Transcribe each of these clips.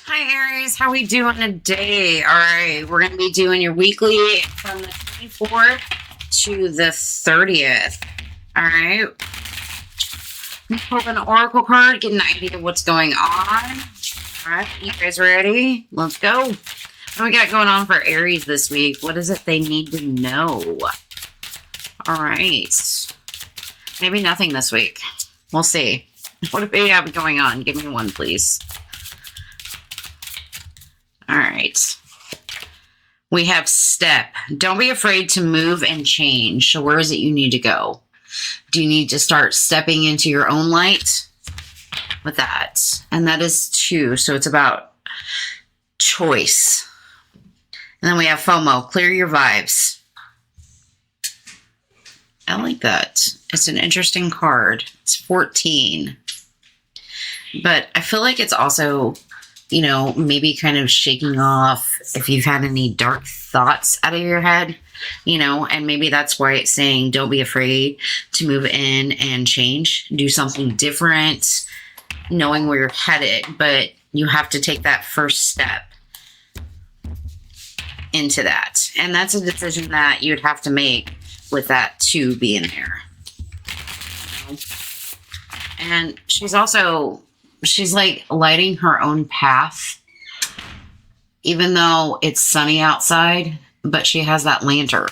Hi Aries, how we doing today? All right, we're gonna be doing your weekly from the 24th to the 30th. All right, pull an oracle card, get an idea of what's going on. All right, you guys ready? Let's go. What do we got going on for Aries this week? What is it they need to know? All right, maybe nothing this week. We'll see. What do we have going on? Give me one, please. All right. We have step. Don't be afraid to move and change. So where is it you need to go? Do you need to start stepping into your own light with that? And that is 2. So it's about choice. And then we have FOMO. Clear your vibes. I like that. It's an interesting card. It's 14. But I feel like it's also, you know, maybe kind of shaking off if you've had any dark thoughts out of your head, you know, and maybe that's why it's saying don't be afraid to move in and change, do something different, knowing where you're headed, but you have to take that first step into that. And that's a decision that you'd have to make with that 2 being there. And she's like lighting her own path, even though it's sunny outside, but she has that lantern,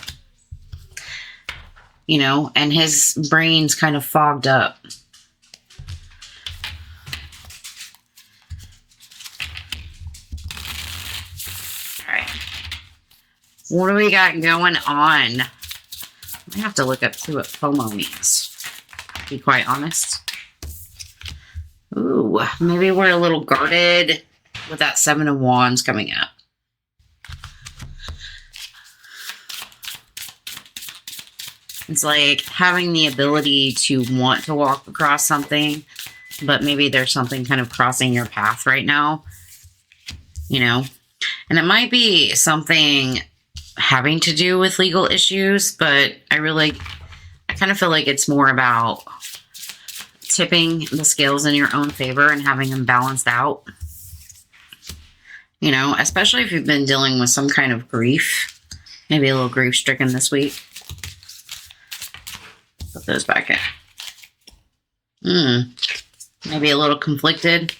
you know, and his brain's kind of fogged up. All right. What do we got going on? I have to look up too what FOMO means, to be quite honest. Ooh, maybe we're a little guarded with that 7 of Wands coming up. It's like having the ability to want to walk across something, but maybe there's something kind of crossing your path right now, you know? And it might be something having to do with legal issues, but I kind of feel like it's more about tipping the scales in your own favor and having them balanced out. You know, especially if you've been dealing with some kind of grief, maybe a little grief stricken this week. Put those back in. Maybe a little conflicted.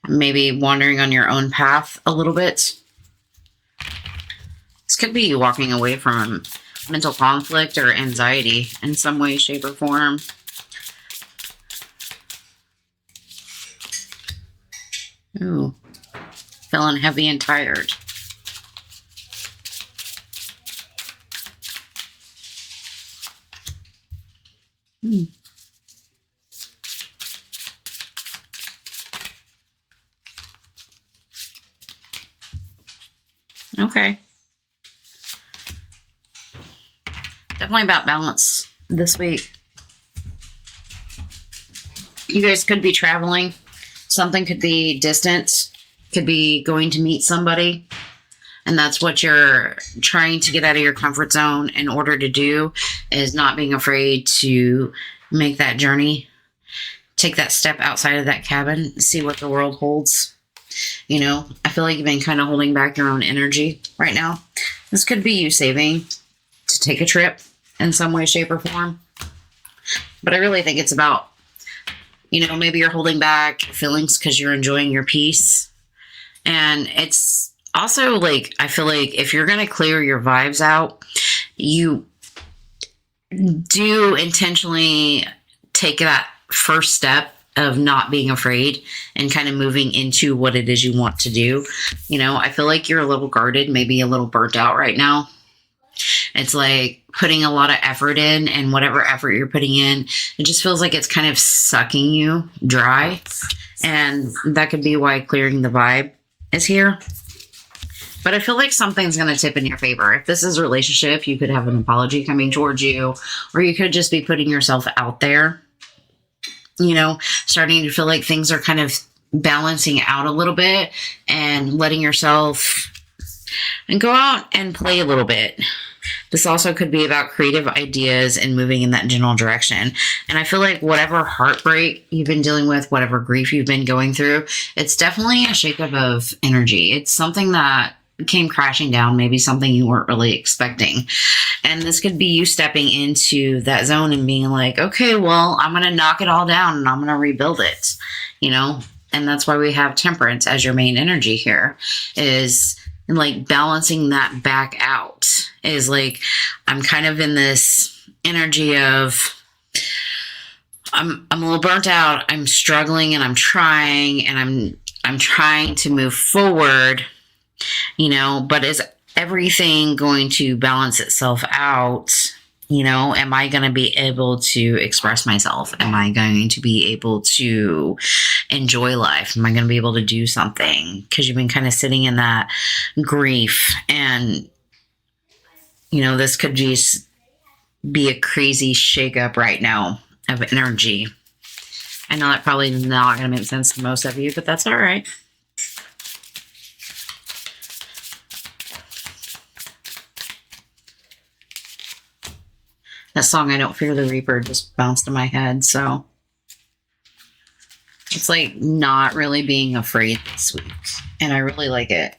Maybe wandering on your own path a little bit. This could be you walking away from mental conflict or anxiety in some way, shape, or form. Ooh, feeling heavy and tired. Okay. Definitely about balance this week. You guys could be traveling. Something could be distant, could be going to meet somebody, and that's what you're trying to get out of your comfort zone in order to do, is not being afraid to make that journey, take that step outside of that cabin, see what the world holds. You know, I feel like you've been kind of holding back your own energy right now. This could be you saving to take a trip in some way, shape, or form. But I really think it's about, you know, maybe you're holding back your feelings because you're enjoying your peace. And it's also like, I feel like if you're going to clear your vibes out, you do intentionally take that first step of not being afraid and kind of moving into what it is you want to do. You know, I feel like you're a little guarded, maybe a little burnt out right now. It's like putting a lot of effort in, and whatever effort you're putting in, it just feels like it's kind of sucking you dry. And that could be why clearing the vibe is here. But I feel like something's going to tip in your favor. If this is a relationship, you could have an apology coming towards you, or you could just be putting yourself out there, you know, starting to feel like things are kind of balancing out a little bit and letting yourself and go out and play a little bit. This also could be about creative ideas and moving in that general direction. And I feel like whatever heartbreak you've been dealing with, whatever grief you've been going through, it's definitely a shakeup of energy. It's something that came crashing down, maybe something you weren't really expecting. And this could be you stepping into that zone and being like, okay, well, I'm going to knock it all down and I'm going to rebuild it, you know? And that's why we have temperance as your main energy here, is like balancing that back out. Is like, I'm kind of in this energy of, I'm a little burnt out. I'm struggling and I'm trying and I'm trying to move forward, you know, but is everything going to balance itself out? You know, am I going to be able to express myself? Am I going to be able to enjoy life? Am I going to be able to do something? Because you've been kind of sitting in that grief, and, you know, this could just be a crazy shakeup right now of energy. I know that probably is not going to make sense to most of you, but that's all right. That song, I Don't Fear the Reaper, just bounced in my head. So it's like not really being afraid this week. And I really like it.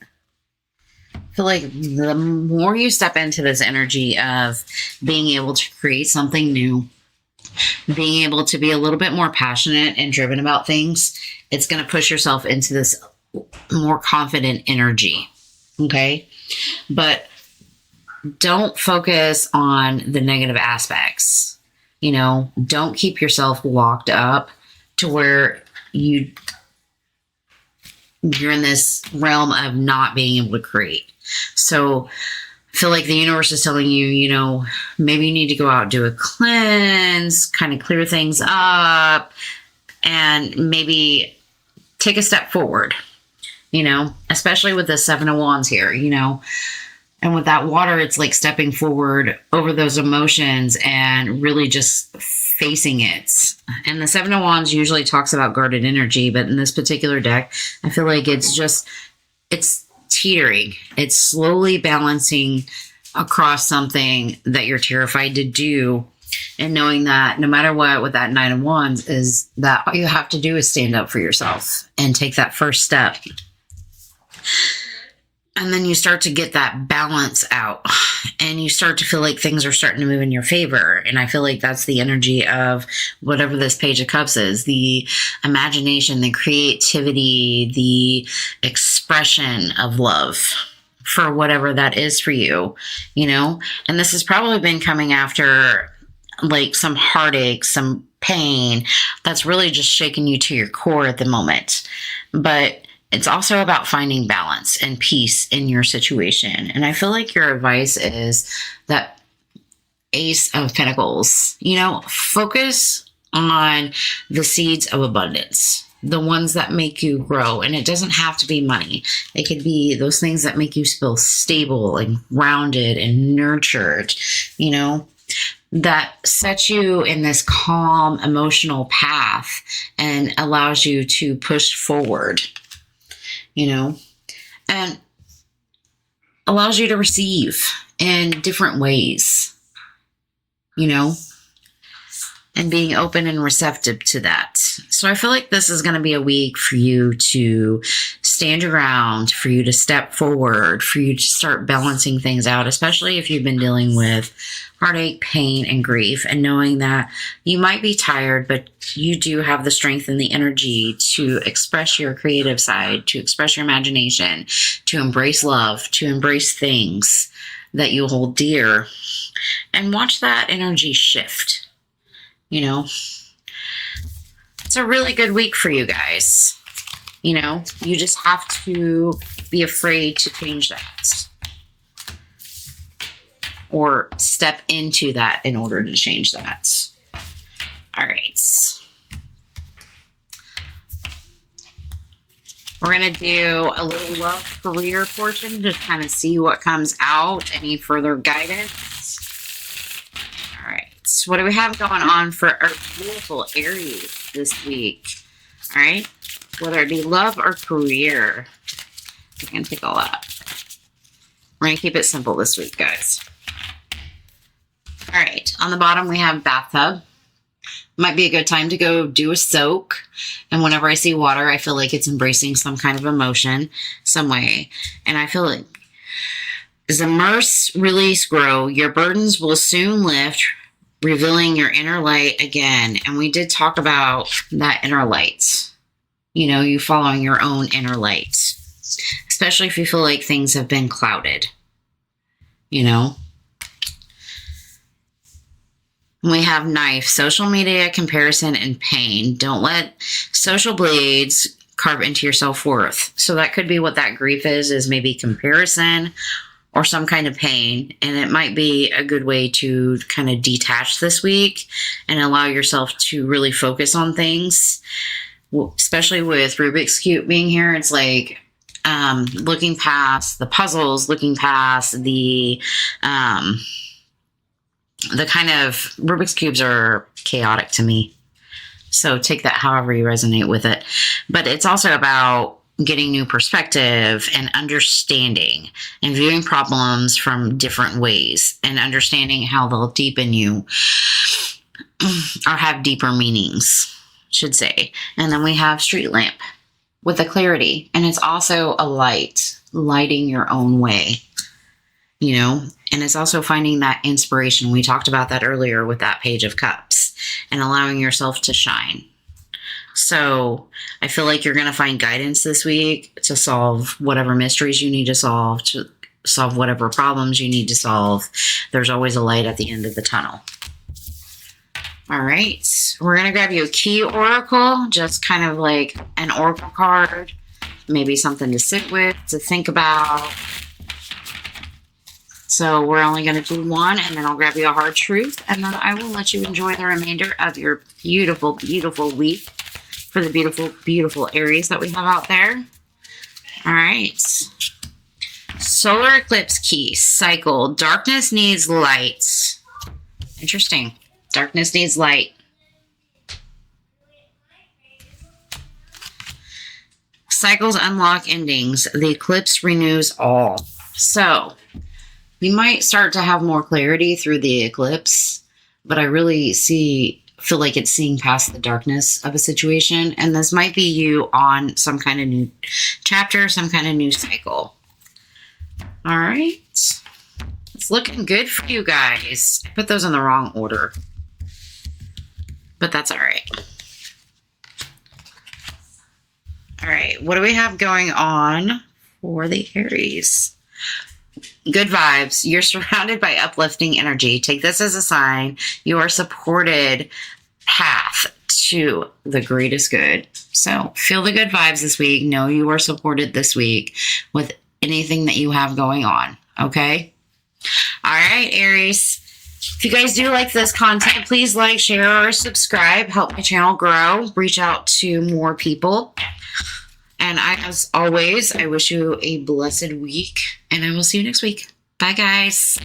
I feel like the more you step into this energy of being able to create something new, being able to be a little bit more passionate and driven about things, it's going to push yourself into this more confident energy. Okay. But don't focus on the negative aspects. You know, don't keep yourself locked up to where you're in this realm of not being able to create. So I feel like the universe is telling you, you know, maybe you need to go out and do a cleanse, kind of clear things up, and maybe take a step forward, you know, especially with the Seven of Wands here, you know. And with that water, it's like stepping forward over those emotions and really just facing it. And the Seven of Wands usually talks about guarded energy, but in this particular deck, I feel like it's teetering. It's slowly balancing across something that you're terrified to do. And knowing that no matter what, with that Nine of Wands, is that all you have to do is stand up for yourself and take that first step. And then you start to get that balance out and you start to feel like things are starting to move in your favor. And I feel like that's the energy of whatever this Page of Cups is, the imagination, the creativity, the expression of love for whatever that is for you, you know? And this has probably been coming after like some heartache, some pain that's really just shaking you to your core at the moment. But it's also about finding balance and peace in your situation. And I feel like your advice is that Ace of Pentacles, you know, focus on the seeds of abundance, the ones that make you grow. And it doesn't have to be money. It could be those things that make you feel stable and grounded and nurtured, you know, that sets you in this calm emotional path and allows you to push forward, you know, and allows you to receive in different ways, you know, and being open and receptive to that. So I feel like this is going to be a week for you to stand your ground, for you to step forward, for you to start balancing things out, especially if you've been dealing with heartache, pain, and grief, and knowing that you might be tired, but you do have the strength and the energy to express your creative side, to express your imagination, to embrace love, to embrace things that you hold dear, and watch that energy shift. You know, it's a really good week for you guys. You know, you just have to be afraid to change that or step into that in order to change that. All right. We're going to do a little love career portion to kind of see what comes out, any further guidance. All right. So what do we have going on for our beautiful Aries this week? All right. Whether it be love or career. We can take all that. We're going to keep it simple this week, guys. On the bottom, we have bathtub. Might be a good time to go do a soak. And whenever I see water, I feel like it's embracing some kind of emotion, some way. And I feel like as immerse, release, grow, your burdens will soon lift, revealing your inner light again. And we did talk about that inner light. You know, you following your own inner light, especially if you feel like things have been clouded, you know. We have knife, social media, comparison, and pain. Don't let social blades carve into your self-worth. So that could be what that grief is maybe comparison or some kind of pain. And it might be a good way to kind of detach this week and allow yourself to really focus on things, especially with Rubik's Cube being here. It's like looking past the puzzles, looking past the kind of Rubik's Cubes are chaotic to me. So take that however you resonate with it. But it's also about getting new perspective and understanding and viewing problems from different ways and understanding how they'll deepen you or have deeper meanings, should say. And then we have street lamp with the clarity. And it's also a light, lighting your own way, you know. And it's also finding that inspiration. We talked about that earlier with that Page of Cups and allowing yourself to shine. So I feel like you're going to find guidance this week to solve whatever mysteries you need to solve whatever problems you need to solve. There's always a light at the end of the tunnel. All right. We're going to grab you a key oracle, just kind of like an oracle card, maybe something to sit with, to think about. So we're only going to do one, and then I'll grab you a hard truth, and then I will let you enjoy the remainder of your beautiful, beautiful week for the beautiful, beautiful Aries that we have out there. All right. Solar eclipse key, cycle. Darkness needs light. Interesting. Darkness needs light. Cycles unlock endings. The eclipse renews all. So you might start to have more clarity through the eclipse, but I really feel like it's seeing past the darkness of a situation. And this might be you on some kind of new chapter, some kind of new cycle. All right. It's looking good for you guys. I put those in the wrong order, but that's all right. All right. What do we have going on for the Aries? Good vibes. You're surrounded by uplifting energy. Take this as a sign. You are supported path to the greatest good. So feel the good vibes this week. Know you are supported this week with anything that you have going on. Okay? All right, Aries. If you guys do like this content, please like, share, or subscribe. Help my channel grow. Reach out to more people. And as always, I wish you a blessed week, and I will see you next week. Bye, guys.